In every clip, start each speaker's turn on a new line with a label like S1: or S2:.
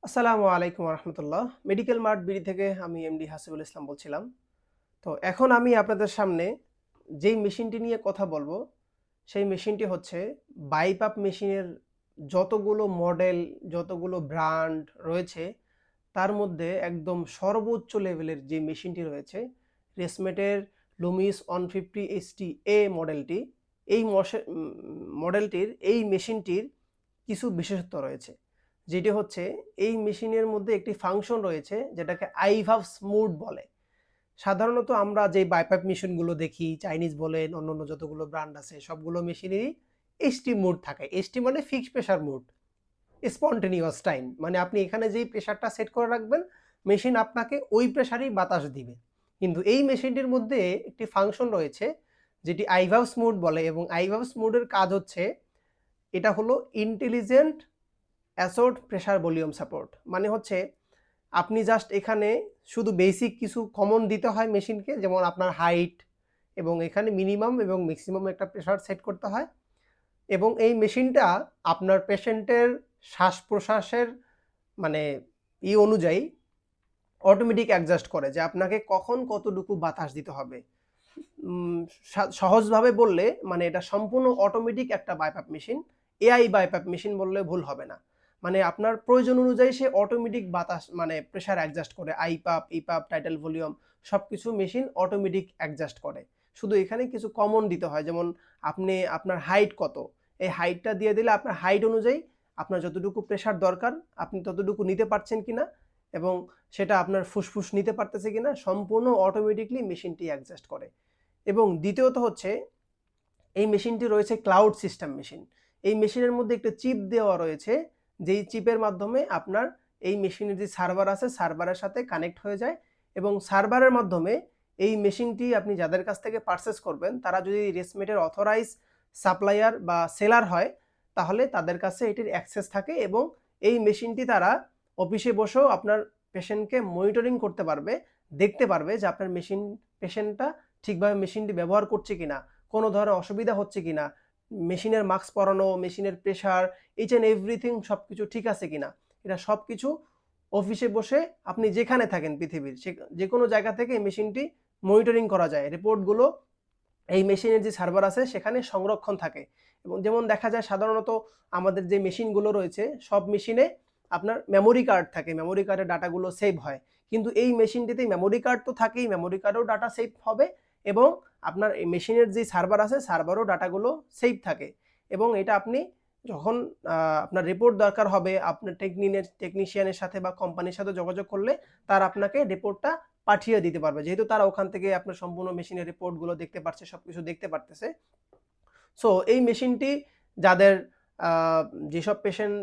S1: আসসালামু আলাইকুম রহমতুল্লাহ। Medical mart BD থেকে আমি এমডি হাসিবুল ইসলাম বলছিলাম। তো এখন আমি আপনাদের সামনে যেই মেশিনটি নিয়ে কথা বলবো সেই মেশিনটি হচ্ছে বাইপাপ মেশিনের যতগুলো মডেল, যতগুলো ব্র্যান্ড রয়েছে তার মধ্যে একদম সর্বোচ্চ লেভেলের যে মেশিনটি রয়েছে রেসমেটের লুমিস 150 HT এ মডেলটি। এই মডেলটির এই মেশিনটির কিছু বিশেষত্ব রয়েছে, যেটি হচ্ছে এই মেশিনের মধ্যে একটি ফাংশন রয়েছে যেটাকে আইভাব স্মুথ বলে। সাধারণত আমরা যে বাইপাইপ মেশিনগুলো দেখি, চাইনিজ বলেন, অন্যান্য যতগুলো ব্র্যান্ড আছে সবগুলো মেশিনেরই এসটি মোড থাকে। এসটি মানে fixed pressure mode, spontaneous time, মানে আপনি এখানে যেই প্রেসারটা সেট করে রাখবেন মেশিন আপনাকে ওই প্রেসারেই বাতাস দিবে। কিন্তু এই মেশিনটির মধ্যে একটি ফাংশন রয়েছে যেটি আইভাবস মোড বলে, এবং আইভাবস মোডের কাজ হচ্ছে এটা হলো ইন্টেলিজেন্ট অ্যাসোর্ট প্রেসার ভলিউম সাপোর্ট। মানে হচ্ছে আপনি জাস্ট এখানে শুধু বেসিক কিছু কমন দিতে হয় মেশিনকে, যেমন আপনার হাইট এবং এখানে মিনিমাম এবং ম্যাক্সিমাম একটা প্রেসার সেট করতে হয়, এবং এই মেশিনটা আপনার পেশেন্টের শ্বাস প্রশ্বাসের মানে অনুযায়ী অটোমেটিক অ্যাডজাস্ট করে যে আপনাকে কখন কতটুকু বাতাস দিতে হবে। সহজভাবে বললে মানে এটা সম্পূর্ণ অটোমেটিক একটা বাইপাপ মেশিন। এআই বাইপাপ মেশিন বললে ভুল হবে না। মানে আপনার প্রয়োজন অনুযায়ী সে অটোমেটিক বাতাস মানে প্রেসার অ্যাডজাস্ট করে, আইপাপ ইপাপ টাইটেল ভলিউম সবকিছু মেশিন অটোমেটিক অ্যাডজাস্ট করে। শুধু এখানে কিছু কমন দিতে হয়, যেমন আপনি আপনার হাইট কত, এই হাইটটা দিয়ে দিলে আপনার হাইট অনুযায়ী আপনার যতটুকু প্রেসার দরকার আপনি ততটুকু নিতে পারছেন কিনা, এবং সেটা আপনার ফুসফুস নিতে পারতেছে কিনা সম্পূর্ণ অটোমেটিকলি মেশিনটি অ্যাডজাস্ট করে। এবং দ্বিতীয়ত হচ্ছে এই মেশিনটি রয়েছে ক্লাউড সিস্টেম মেশিন। এই মেশিনের মধ্যে একটা চিপ দেওয়া রয়েছে, যেই চিপের মাধ্যমে আপনার এই মেশিনের যে সার্ভার আছে সার্ভারের সাথে কানেক্ট হয়ে যায়, এবং সার্ভারের মাধ্যমে এই মেশিনটি আপনি যাদের কাছ থেকে পারচেস করবেন তারা যদি রেসমেটের অথরাইজ সাপ্লায়ার বা সেলার হয় তাহলে তাদের কাছে এটির অ্যাক্সেস থাকে, এবং এই মেশিনটি তারা অফিসে বসেও আপনার পেশেন্টকে মনিটরিং করতে পারবে, দেখতে পারবে যে আপনার পেশেন্টটা ঠিকভাবে মেশিনটি ব্যবহার করছে কিনা, কোনো ধরনের অসুবিধা হচ্ছে কিনা, মেশিনের মাস্ক পরানো, মেশিনের প্রেসার, ইচ অ্যান্ড এভরিথিং সব কিছু ঠিক আছে কিনা। এটা সব কিছু অফিসে বসে আপনি যেখানে থাকেন পৃথিবীর যে কোনো জায়গা থেকে এই মেশিনটি মনিটরিং করা যায়। রিপোর্টগুলো এই মেশিনের যে সার্ভার আছে সেখানে সংরক্ষণ থাকে। এবং যেমন দেখা যায় সাধারণত আমাদের যে মেশিনগুলো রয়েছে সব মেশিনে আপনার মেমোরি কার্ড থাকে, মেমোরি কার্ডের ডাটাগুলো সেভ হয়, কিন্তু এই মেশিনটিতে মেমোরি কার্ড তো থাকেই, মেমোরি কার্ডেও ডাটা সেভ হবে, এবং আপনার এই মেশিনের যে সার্ভার আছে সার্ভারও ডাটাগুলো সেভ থাকে। এবং এটা আপনি যখন আপনার রিপোর্ট দরকার হবে আপনার টেকনিশিয়ানের সাথে বা কোম্পানির সাথে যোগাযোগ করলে তার আপনাকে রিপোর্টটা পাঠিয়ে দিতে পারবে, যেহেতু তারা ওখান থেকে আপনার সম্পূর্ণ মেশিনের রিপোর্টগুলো দেখতে পারছে, সবকিছু দেখতে পারতেছে। সো এই মেশিনটি যাদের যেসব পেশেন্ট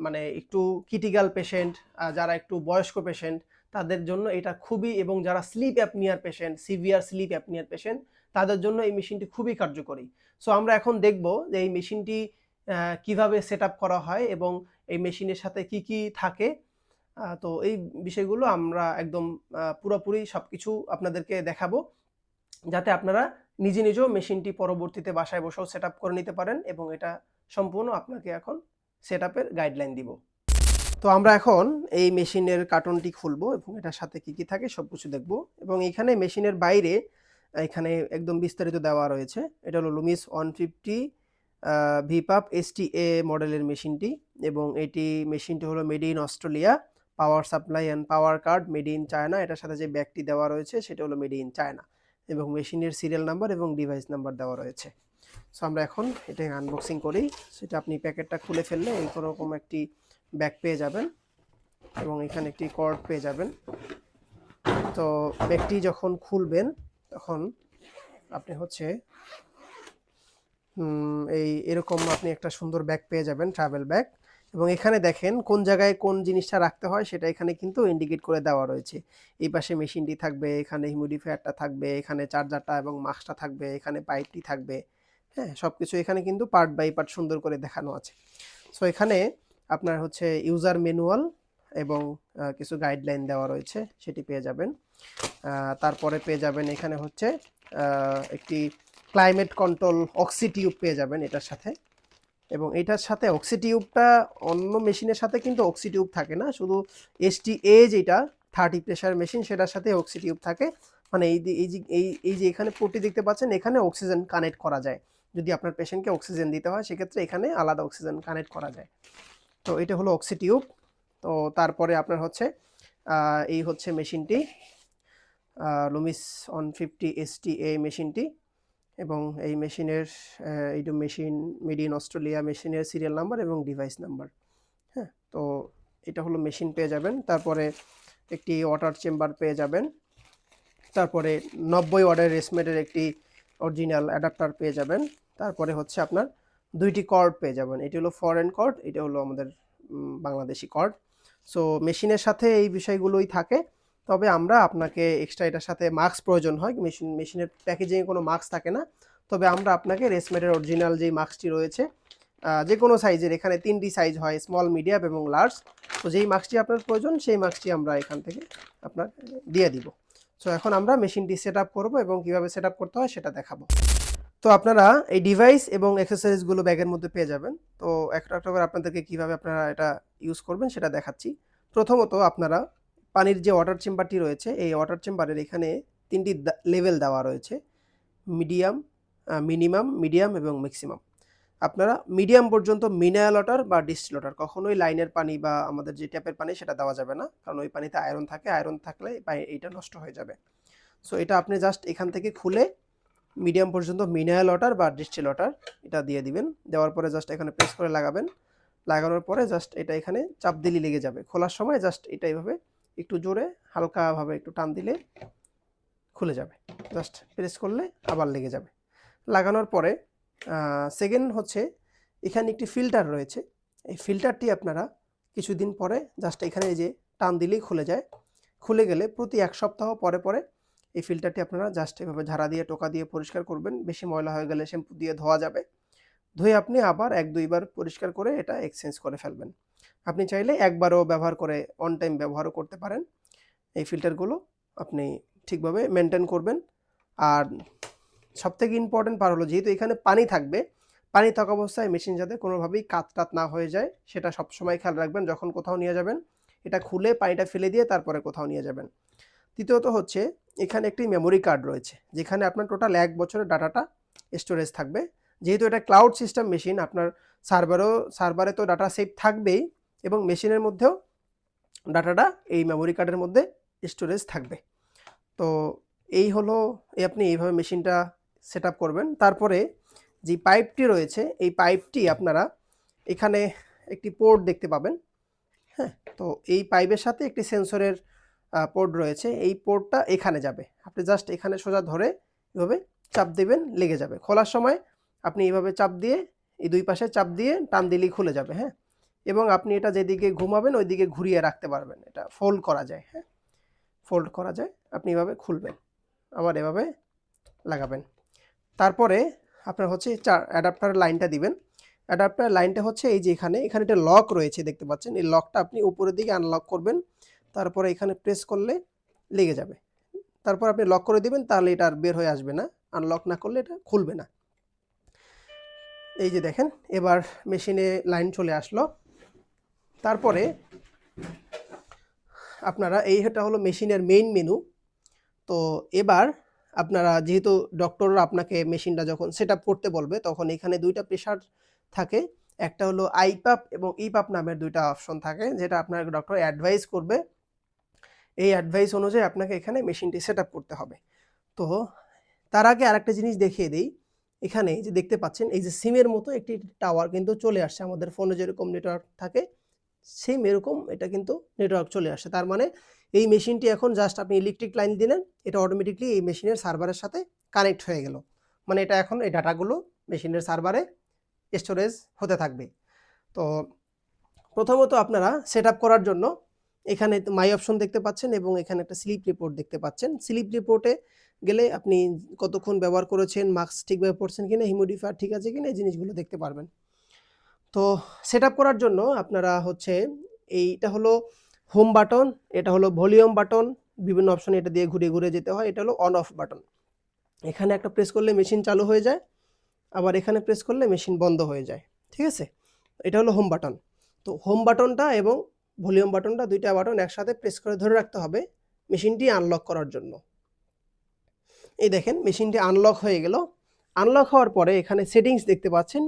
S1: মানে একটু ক্রিটিক্যাল পেশেন্ট, যারা একটু বয়স্ক পেশেন্ট তাদের জন্য এটা খুবই, এবং যারা স্লিপ অ্যাপনিয়ার পেশেন্ট, সিভিয়ার স্লিপ অ্যাপনিয়ার পেশেন্ট তাদের জন্য এই মেশিনটি খুবই কার্যকরী। সো আমরা এখন দেখব যে এই মেশিনটি কিভাবে সেট আপ করা হয় এবং এই মেশিনের সাথে কি কি থাকে। তো এই বিষয়গুলো আমরা একদম পুরোপুরি সবকিছু আপনাদেরকে দেখাবো, যাতে আপনারা নিজেও মেশিনটি পরবর্তীতে বাসায় বসেও সেট আপ করে নিতে পারেন, এবং এটা সম্পূর্ণ আপনাকে এখন সেট আপের গাইডলাইন দিব। তো আমরা এখন এই মেশিনের কার্টনটি খুলবো এবং এটার সাথে কি কি থাকে সবকিছু দেখব। এবং এখানে মেশিনের বাইরে এখানে একদম বিস্তারিত দেওয়া রয়েছে। এটা হলো লুমিস 150 ভিপাপ এসটিএ মডেলের মেশিনটি, এবং মেশিনটি হলো made in Australia, power supply and power card made in China. এটার সাথে যে ব্যাগটি দেওয়া রয়েছে সেটা হলো মেড ইন চায়না, এবং মেশিনের সিরিয়াল নাম্বার এবং ডিভাইস নাম্বার দেওয়া রয়েছে। সো আমরা এখন এটা আনবক্সিং করি। সেটা আপনি প্যাকেটটা খুলে ফেললে এইরকম একটি ব্যাগ পেয়ে যাবেন, এবং এখানে একটি কর্ড পেয়ে যাবেন। তো ব্যাগটি যখন খুলবেন তখন আপনি হচ্ছে এরকম আপনি একটা সুন্দর ব্যাগ পেয়ে যাবেন, ট্রাভেল ব্যাগ। এবং এখানে দেখেন কোন জায়গায় কোন জিনিসটা রাখতে হয় সেটা এখানে কিন্তু ইন্ডিকেট করে দেওয়া রয়েছে। এই পাশে মেশিনটি থাকবে, এখানে হিউমিডিফায়ারটা থাকবে, এখানে চার্জারটা এবং মাস্কটা থাকবে, এখানে পাইপটি থাকবে। হ্যাঁ, সবকিছু এখানে কিন্তু পার্ট বাই পার্ট সুন্দর করে দেখানো আছে। সো এখানে আপনার হচ্ছে ইউজার ম্যানুয়াল এবং কিছু গাইডলাইন দেওয়া রয়েছে, সেটি পেয়ে যাবেন। তারপরে পেয়ে যাবেন এখানে হচ্ছে একটি ক্লাইমেট কন্ট্রোল অক্সি টিউব পেয়ে যাবেন এটার সাথে। এবং এটার সাথে অক্সিটিউবটা অন্য মেশিনের সাথে কিন্তু অক্সিটিউব থাকে না, শুধু STA যেটা 30 প্রেসার মেশিন সেটার সাথে অক্সিটিউব থাকে। মানে এই যে এখানে পট্টি দেখতে পাচ্ছেন, এখানে অক্সিজেন কানেক্ট করা যায়। যদি আপনার পেশেন্টকে অক্সিজেন দিতে হয় সেক্ষেত্রে এখানে আলাদা অক্সিজেন কানেক্ট করা যায়। তো এটা হলো অক্সিটিউব। তো তারপরে আপনার হচ্ছে এই হচ্ছে মেশিনটি, লুমিস 150 STA মেশিনটি। এবং এই মেশিনের এই যে মেশিন মেড ইন অস্ট্রেলিয়া, মেশিনের সিরিয়াল নাম্বার এবং ডিভাইস নাম্বার। হ্যাঁ, তো এটা হলো মেশিন পেয়ে যাবেন। তারপরে একটি ওয়াটার চেম্বার পেয়ে যাবেন। তারপরে 90 ওয়াটের রেসমেটের একটি অরিজিনাল অ্যাডাপ্টার পেয়ে যাবেন। তারপরে হচ্ছে আপনার দুইটি কর্ড পেয়ে যাবেন, এটি হলো ফরেন কর্ড, এটা হলো আমাদের বাংলাদেশি কর্ড। সো মেশিনের সাথে এই বিষয়গুলোই থাকে। তবে আমরা আপনাকে এক্সট্রা এটার সাথে মাস্ক প্রয়োজন হয়, মেশিনের প্যাকেজিংয়ে কোনো মাস্ক থাকে না। তবে আমরা আপনাকে রেসমেটের অরিজিনাল যেই মাস্কটি রয়েছে যে কোনো সাইজের, এখানে 3টি সাইজ হয়, স্মল, মিডিয়াম এবং লার্জ। তো যেই মাস্কটি আপনার প্রয়োজন সেই মাস্কটি আমরা এখান থেকে আপনার দিয়ে দিব। সো এখন আমরা মেশিনটি সেট আপ করবো এবং কীভাবে সেট আপ করতে হয় সেটা দেখাবো। তো আপনারা এই ডিভাইস এবং অ্যাক্সেসরিজগুলো ব্যাগের মধ্যে পেয়ে যাবেন। তো একটা একটা করে আপনাদেরকে কীভাবে আপনারা এটা ইউজ করবেন সেটা দেখাচ্ছি। প্রথমত আপনারা পানির যে ওয়াটার চেম্বারটি রয়েছে, এই ওয়াটার চেম্বারের এখানে 3টি লেভেল দেওয়া রয়েছে, মিডিয়াম, মিনিমাম, মিডিয়াম এবং ম্যাক্সিমাম। আপনারা মিডিয়াম পর্যন্ত মিনারেল ওয়াটার বা ডিস্টিল ওয়াটার, কখনোই লাইনের পানি বা আমাদের যে ট্যাপের পানি সেটা দেওয়া যাবে না, কারণ ওই পানিতে আয়রন থাকে, আয়রন থাকলে এইটা নষ্ট হয়ে যাবে। সো এটা আপনি জাস্ট এখান থেকে খুলে মিডিয়াম পর্যন্ত মিনারেল ওয়াটার বা ডিস্টিল ওয়াটার এটা দিয়ে দিবেন। দেওয়ার পরে জাস্ট এখানে প্রেস করে লাগাবেন। লাগানোর পরে জাস্ট এটা এখানে চাপ দিলেই লেগে যাবে। খোলার সময় জাস্ট এটা এইভাবে একটু জোরে হালকাভাবে একটু টান দিলে খুলে যাবে। জাস্ট প্রেস করলে আবার লেগে যাবে। লাগানোর পরে সেকেন্ড হচ্ছে এখানে একটি ফিল্টার রয়েছে। এই ফিল্টারটি আপনারা কিছুদিন পরে জাস্ট এখানে এই যে টান দিলেই খুলে যায়। খুলে গেলে প্রতি 1 সপ্তাহ পরে পরে এই ফিল্টারটি আপনারা জাস্ট এভাবে ঝাড়া দিয়ে টোকা দিয়ে পরিষ্কার করবেন। বেশি ময়লা হয়ে গেলে শ্যাম্পু দিয়ে ধোয়া যাবে। ধুয়ে আপনি আবার 1-2 বার পরিষ্কার করে এটা এক্সচেঞ্জ করে ফেলবেন। আপনি চাইলে একবারও ব্যবহার করে অন টাইম ব্যবহারও করতে পারেন। এই ফিল্টারগুলো আপনি ঠিকভাবে মেনটেন করবেন। আর সবথেকে ইম্পর্টেন্ট পার হলো, যেহেতু এখানে পানি থাকবে, পানি থাকা অবস্থায় মেশিন যাতে কোনোভাবেই কাত না হয়ে যায় সেটা সবসময় খেয়াল রাখবেন। যখন কোথাও নিয়ে যাবেন এটা খুলে পানিটা ফেলে দিয়ে তারপরে কোথাও নিয়ে যাবেন। তৃতীয়ত হচ্ছে এখানে একটি মেমোরি কার্ড রয়েছে, যেখানে আপনার টোটাল 1 বছরের ডাটাটা স্টোরেজ থাকবে। যেহেতু এটা ক্লাউড সিস্টেম মেশিন, আপনার সার্ভারে তো ডাটা সেভ থাকবেই এবং মেশিনের মধ্যেও ডাটাটা এই মেমোরি কার্ডের মধ্যে স্টোরেজ থাকবে। তো এই হলো আপনি এইভাবে মেশিনটা সেট আপ করবেন। তারপরে যে পাইপটি রয়েছে এই পাইপটি আপনারা এখানে একটি পোর্ট দেখতে পাবেন। হ্যাঁ, তো এই পাইপের সাথে একটি সেন্সরের পোর্ট রয়েছে, এই পোর্টটা এখানে যাবে। আপনি জাস্ট এখানে সোজা ধরে এভাবে চাপ দেবেন, লেগে যাবে। খোলার সময় আপনি এইভাবে চাপ দিয়ে এই দুই পাশে চাপ দিয়ে টান দিলেই খুলে যাবে। হ্যাঁ, এবং আপনি এটা যেদিকে ঘুমাবেন ওই দিকে ঘুরিয়ে রাখতে পারবেন। এটা ফোল্ড করা যায়। হ্যাঁ, ফোল্ড করা যায়। আপনি এভাবে খুলবেন, আবার এভাবে লাগাবেন। তারপরে আপনার হচ্ছে অ্যাডাপ্টার লাইনটা দিবেন। অ্যাডাপ্টার লাইনটা হচ্ছে এই যে এখানে একটা লক রয়েছে দেখতে পাচ্ছেন, এই লকটা আপনি উপরের দিকে আনলক করবেন। তারপরে এখানে প্রেস করলে লেগে যাবে। তারপর আপনি লক করে দিবেন, তাহলে এটা আর বের হয়ে আসবে না। আনলক না করলে এটা খুলবে না। এই যে দেখেন এবার মেশিনে লাইন চলে আসলো। তারপরে আপনারা এটা হলো মেশিনের মেইন মেনু। তো এবার আপনারা যেহেতু ডক্টররা আপনাকে মেশিনটা যখন সেট আপ করতে বলবে তখন এখানে 2টা প্রেসার থাকে। একটা হলো আইপাপ এবং ইপাপ নামের 2টা অপশন থাকে, যেটা আপনার ডক্টর অ্যাডভাইস করবে। এই অ্যাডভাইস অনুযায়ী আপনাকে এখানে মেশিনটি সেট আপ করতে হবে। তো তার আগে আরেকটা জিনিস দেখিয়ে দিই। এখানে যে দেখতে পাচ্ছেন এই যে সিমের মতো একটি টাওয়ার কিন্তু চলে আসছে, আমাদের ফোনে যেরকম নেটওয়ার্ক থাকে সেম এরকম এটা কিন্তু নেটওয়ার্ক চলে আসে। তার মানে এই মেশিনটি এখন জাস্ট আপনি ইলেকট্রিক লাইন দিলেন, এটা অটোমেটিকলি এই মেশিনের সার্ভারের সাথে কানেক্ট হয়ে গেল। মানে এটা এখন এই ডাটাগুলো মেশিনের সার্ভারে স্টোরেজ হতে থাকবে। তো প্রথমত আপনারা সেট আপ করার জন্য এখানে মাই অপশন দেখতে পাচ্ছেন এবং এখানে একটা স্লিপ রিপোর্ট দেখতে পাচ্ছেন। স্লিপ রিপোর্টে গেলে আপনি কতক্ষণ ব্যবহার করেছেন, মাস্ক ঠিকভাবে পরছেন কিনা, হিউমিডিফায়ার ঠিক আছে কিনা, এই জিনিসগুলো দেখতে পারবেন। তো সেট আপ করার জন্য আপনারা হচ্ছে এইটা হলো হোম বাটন, এটা হলো ভলিউম বাটন, বিভিন্ন অপশন এটা দিয়ে ঘুরে ঘুরে যেতে হয়। এটা হলো অন অফ বাটন। এখানে একটা প্রেস করলে মেশিন চালু হয়ে যায়, আবার এখানে প্রেস করলে মেশিন বন্ধ হয়ে যায়। ঠিক আছে, এটা হলো হোম বাটন। তো হোম বাটনটা এবং ভলিউম বাটনটা, দুইটা বাটন একসাথে প্রেস করে ধরে রাখতে হবে মেশিনটি আনলক করার জন্য। এই দেখেন মেশিনটি আনলক হয়ে গেল। আনলক হওয়ার পরে এখানে সেটিংস দেখতে পাচ্ছেন,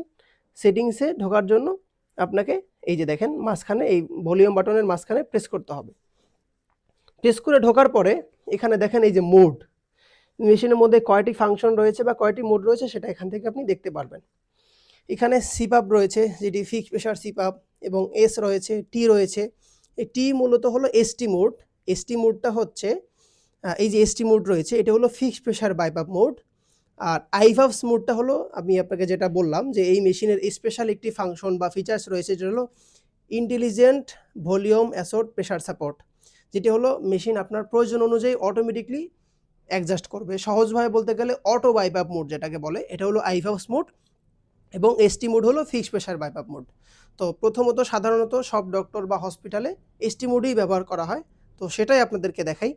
S1: সেটিংসে ঢোকার জন্য আপনাকে এই যে দেখেন মাঝখানে এই ভলিউম বাটনের মাঝখানে প্রেস করতে হবে। প্রেস করে ঢোকার পরে এখানে দেখেন এই যে মোড, মেশিনের মধ্যে কয়টি ফাংশন রয়েছে বা কয়টি মোড রয়েছে সেটা এখান থেকে আপনি দেখতে পারবেন। এখানে সিপাপ রয়েছে যেটি ফিক্সড প্রেশার সিপাপ, এবং এস রয়েছে, টি রয়েছে। এই টি মূলত হলো এসটি মোড। এসটি মোডটা হচ্ছে এই যে এসটি মোড রয়েছে এটা হলো ফিক্সড প্রেশার বাইপাপ মোড। আর আইভাবস মোডটা হলো আমি আপনাকে যেটা বললাম যে এই মেশিনের স্পেশাল একটি ফাংশন বা ফিচার্স রয়েছে যেটা হলো ইন্টেলিজেন্ট ভলিউম অ্যাসোর্ট প্রেশার সাপোর্ট, যেটি হলো মেশিন আপনার প্রয়োজন অনুযায়ী অটোমেটিকলি অ্যাডজাস্ট করবে। সহজভাবে বলতে গেলে অটো বাইপাপ মোড যেটাকে বলে, এটা হলো আইভাবস মোড, এবং এসটি মোড হলো ফিক্সড প্রেশার বাইপাপ মোড। তো প্রথমত সাধারণত সব ডক্টর বা হসপিটালে এসটি মোডই ব্যবহার করা হয়, তো সেটাই আপনাদেরকে দেখাই।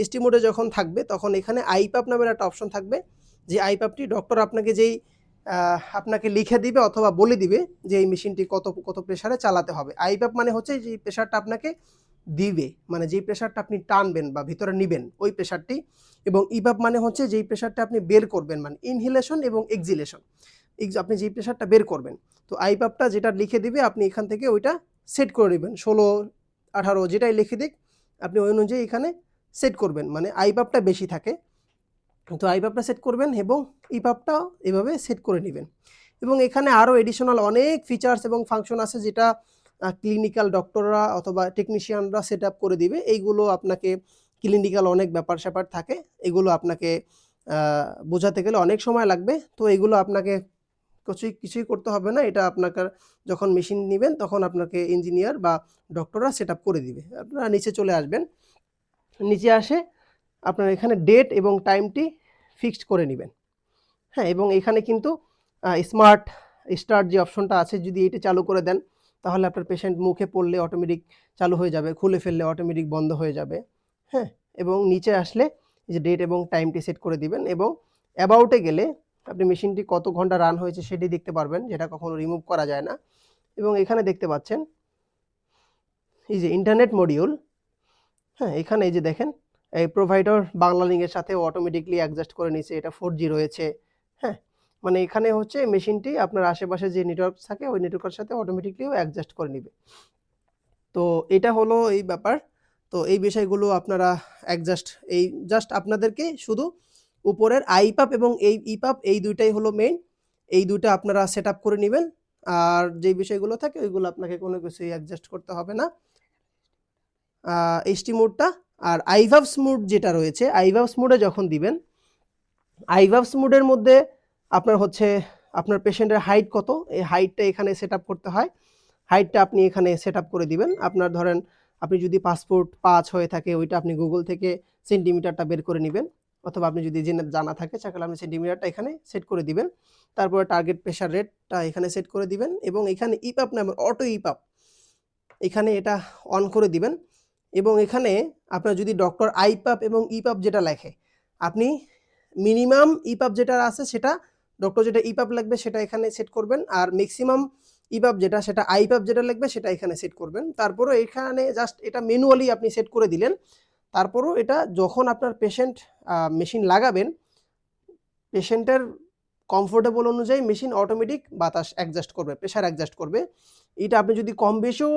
S1: এসটি মোডে যখন থাকবে তখন এখানে আইপাপ নামের একটা অপশন থাকবে, যে আইপাপটি ডক্টর আপনাকে আপনাকে লিখে দিবে অথবা বলে দিবে যে এই মেশিনটি কত কত প্রেশারে চালাতে হবে। আইপাপ মানে হচ্ছে যে প্রেশারটা আপনাকে দিবে, মানে যেই প্রেশারটা আপনি টানবেন বা ভিতরে নেবেন ওই প্রেশারটি। এবং ইপাপ মানে হচ্ছে যেই প্রেশারটা আপনি বের করবেন, মানে ইনহেলেশন এবং এক্সিলেশন, আপনি যেই প্রেশারটা বের করবেন। তো আইপাপটা যেটা লিখে দিবে আপনি এখান থেকে ওইটা সেট করে নেবেন, 16, 18 যেটাই লিখে দিক আপনি ওই অনুযায়ী এখানে সেট করবেন, মানে আইপাপটা বেশি থাকে তো আইপাপটা সেট করবেন এবং ইপাপটাও এভাবে সেট করে নেবেন। এবং এখানে আরও এডিশনাল অনেক ফিচার্স এবং ফাংশন আছে যেটা ক্লিনিক্যাল ডক্টররা অথবা টেকনিশিয়ানরা সেট আপ করে দিবে। এইগুলো আপনাকে ক্লিনিক্যাল অনেক ব্যাপার স্যাপার থাকে, এগুলো আপনাকে বোঝাতে গেলে অনেক সময় লাগবে। তো এগুলো আপনাকে কিছুই করতে হবে না, এটা আপনাকে যখন মেশিন নেবেন তখন আপনাকে ইঞ্জিনিয়ার বা ডক্টররা সেট আপ করে দিবে। আপনারা নিচে চলে আসবেন, নিচে আসে আপনার এখানে ডেট এবং টাইমটি ফিক্সড করে নেবেন। হ্যাঁ, এবং এখানে কিন্তু স্মার্ট স্টার্ট যে অপশনটা আছে যদি এটা চালু করে দেন তাহলে আপনার পেশেন্ট মুখে পড়লে অটোমেটিক চালু হয়ে যাবে, খুলে ফেললে অটোমেটিক বন্ধ হয়ে যাবে। হ্যাঁ, এবং নিচে আসলে যে ডেট এবং টাইমটি সেট করে দিবেন, এবং অ্যাবাউটে গেলে আপনি মেশিনটি কত ঘন্টা রান হয়েছে সেটি দেখতে পারবেন, যেটা কখনো রিমুভ করা যায় না। এবং এখানে দেখতে পাচ্ছেন এই যে ইন্টারনেট মডিউল। হ্যাঁ, এখানে এই যে দেখেন এই প্রোভাইডার বাংলা লিঙ্কের সাথে অটোমেটিকলি অ্যাডজাস্ট করে নিছে, এটা 4G রয়েছে। হ্যাঁ, মানে এখানে হচ্ছে মেশিনটি আপনার আশেপাশে যে নেটওয়ার্ক থাকে ওই নেটওয়ার্কের সাথে অটোমেটিকলিও অ্যাডজাস্ট করে নিবে। তো এটা হলো এই ব্যাপার। তো এই বিষয়গুলো আপনারা অ্যাডজাস্ট, এই জাস্ট আপনাদেরকে শুধু উপরের আইপাপ এবং এই ইপাপ এই দুইটাই হলো মেইন, এই দুইটা আপনারা সেট আপ করে নেবেন। আর যে বিষয়গুলো থাকে ওইগুলো আপনাকে কোনো কিছুই অ্যাডজাস্ট করতে হবে না। এসটি মোডটা আর আইভাবস মোড যেটা রয়েছে, আইভাবস মোডে যখন দিবেন, আইভাবস মোডের মধ্যে আপনার হচ্ছে আপনার পেশেন্টের হাইট কত, এই হাইটটা এখানে সেট আপ করতে হয়। হাইটটা আপনি এখানে সেট আপ করে দিবেন। আপনার ধরেন আপনি যদি পাসপোর্ট 5 হয়ে থাকে ওইটা আপনি গুগল থেকে সেন্টিমিটারটা বের করে নেবেন, অথবা আপনি যদি জেনে জানা থাকে তাহলে আপনি সেন্টিমিটারটা এখানে সেট করে দিবেন। তারপরে টার্গেট প্রেশার রেটটা এখানে সেট করে দিবেন, এবং এখানে ইপাপ নামে অটো ইপাপ এখানে এটা অন করে দিবেন। এবং এখানে আপনার যদি ডক্টর আইপাপ এবং ইপাপ যেটা লেখে, আপনি মিনিমাম ইপাপ যেটা আছে সেটা ডক্টর যেটা ইপাপ লাগবে সেটা এখানে সেট করবেন, আর ম্যাক্সিমাম ইপাপ যেটা সেটা আইপাপ যেটা লাগবে সেটা এখানে সেট করবেন। তারপরও এখানে জাস্ট এটা ম্যানুয়ালি আপনি সেট করে দিলেন। তারপরও এটা যখন আপনার পেশেন্ট মেশিন লাগাবেন, পেশেন্টের কমফোর্টেবল অনুযায়ী মেশিন অটোমেটিক বাতাস অ্যাডজাস্ট করবে, প্রেশার অ্যাডজাস্ট করবে। এটা আপনি যদি কম বেশিও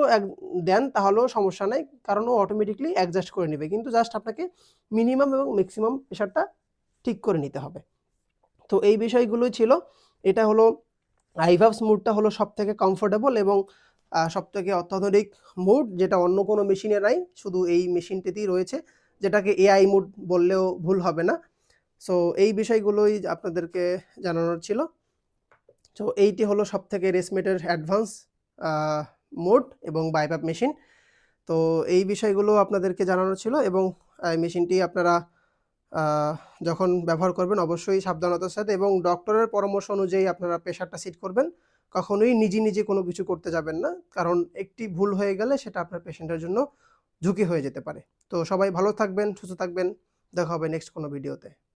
S1: দেন তাহলেও সমস্যা নাই, কারণ ও অটোমেটিকলি অ্যাডজাস্ট করে নেবে, কিন্তু জাস্ট আপনাকে মিনিমাম এবং ম্যাক্সিমাম প্রেশারটা ঠিক করে নিতে হবে। তো এই বিষয়গুলোই ছিল। এটা হলো আইভাবস মুডটা হলো সব থেকে কমফোর্টেবল এবং সব থেকে অত্যাধুনিক মুড, যেটা অন্য কোনো মেশিনে নাই, শুধু এই মেশিনটিতেই রয়েছে, যেটাকে এআই মুড বললেও ভুল হবে না। সো এই বিষয়গুলোই আপনাদেরকে জানানোর ছিল। তো এইটি হলো সব থেকে রেসমেটের অ্যাডভান্স মোড এবং বাইপাপ মেশিন। তো এই বিষয়গুলো আপনাদেরকে জানানো ছিল, এবং মেশিনটি আপনারা যখন ব্যবহার করবেন অবশ্যই সাবধানতার সাথে এবং ডক্টরের পরামর্শ অনুযায়ী আপনারা প্রেশারটা সেট করবেন। কখনোই নিজে নিজে কোনো কিছু করতে যাবেন না, কারণ একটি ভুল হয়ে গেলে সেটা আপনার পেশেন্টের জন্য ঝুঁকি হয়ে যেতে পারে। তো সবাই ভালো থাকবেন, সুস্থ থাকবেন, দেখা হবে নেক্সট কোনো ভিডিওতে।